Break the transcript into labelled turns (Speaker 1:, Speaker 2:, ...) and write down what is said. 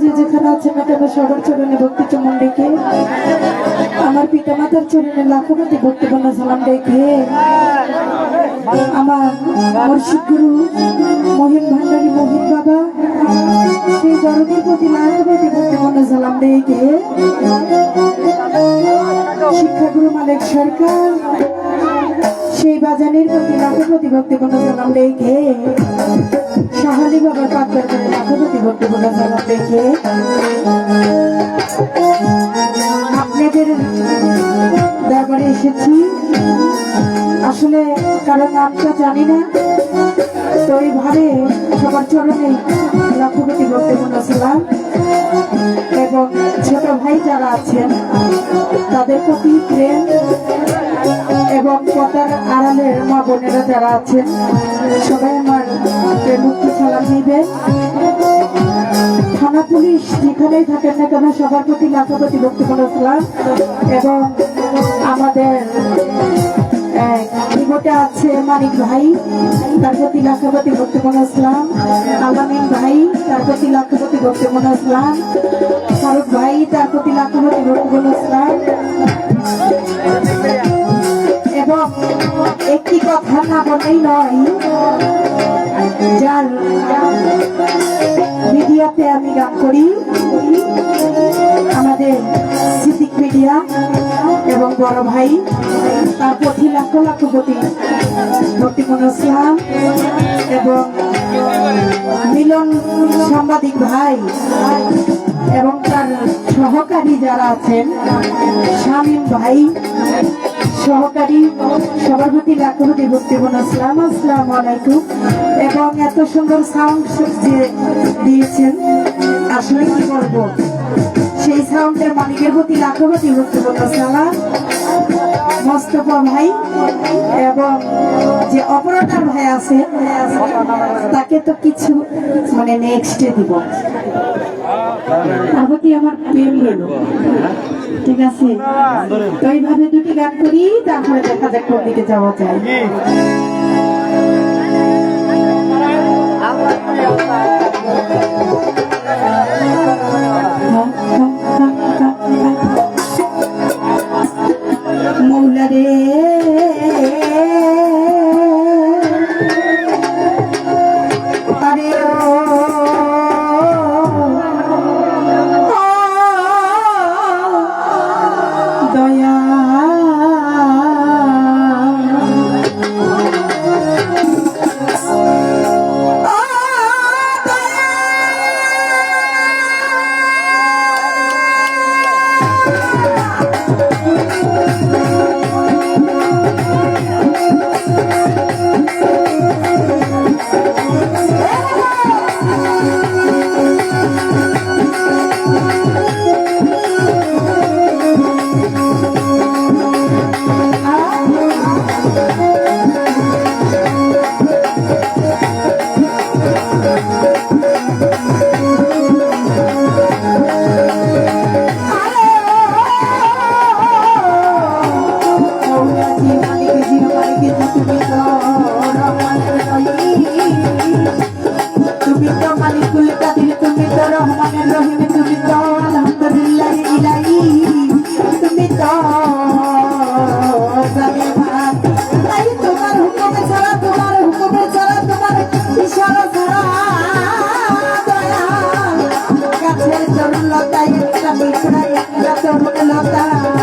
Speaker 1: যে যেখানে আছেন না কেন সবার চরণে ভক্তি চমন রেখে আমার পিতা মাতার চরণে লাখো কোটি ভক্তিপূর্ণ সালাম রেখে আমার মুর্শিদ গুরু মহিন ভান্ডারী মহিন বাবা সেই ধরনের প্রতি লাখো কোটি ভক্তিপূর্ণ সালাম রেখে শিক্ষাগুরু মালিক সরকার সেই বাজানের প্রতি লাখো কোটি ভক্তিপূর্ণ সালাম রেখে শাহালি বাবার পাত্রের প্রতি লাখো কোটি ভক্তিপূর্ণ সালাম রেখে আপনাদের দরবারে এসেছি। আসলে কারো নামটা জানি না, তো এইভাবে সবার চরণে লাখো কোটি ভক্তিপূর্ণ সালাম এবং ছোট ভাই যারা আছেন তাদের প্রতি প্রেম এবং কথার আড়ালের মা বোনেরা যারা আছেন সবাই আমার মুক্তি সালাম দিবেন। থানা পুলিশ যেখানেই থাকেন না কেন সবার প্রতি লাখো কোটি ভক্তিপূর্ণ সালাম এবং আমাদের কিবোর্ডে আছে মানিক ভাই তার প্রতি লাখো কোটি ভক্তিপূর্ণ সালাম, আলামিন ভাই তার প্রতি লাখো কোটি ভক্তিপূর্ণ সালাম, ফারুক ভাই তার প্রতি লাখো কোটি ভক্তিপূর্ণ সালাম এবং একটি কথা না বলেই নয়, যার মিডিয়াতে আমি গান করি আমাদের সিদ্দিক মিডিয়া এবং বড় ভাই তার প্রতি লাখো লাখো কোটি ভক্তিপূর্ণ সালাম এবং মিলন সাংবাদিক ভাই এবং তার সহকারী যারা আছেন শামীম ভাই সহকারী সবার প্রতি লাখো কোটি ভক্তিপূর্ণ সালাম। আসসালামু আলাইকুম। এবং এত সুন্দর সাউন্ড দিয়েছেন, আসলে কি বলবো, সেই সাউন্ডের মালিকের প্রতি লাখো কোটি ভক্তিপূর্ণ সালাম। মোস্তফা ভাই এবং যে অপারেটর ভাই আছে তাকে তো কিছু মানে নেক্সটে দিব, তার প্রতি আমার প্রেম রইল। ঠিক আছে, তো এইভাবে দুটি গান করি, তারপরে দেখা যাক কোন দিকে যাওয়া যায়। মৌলা রে লতা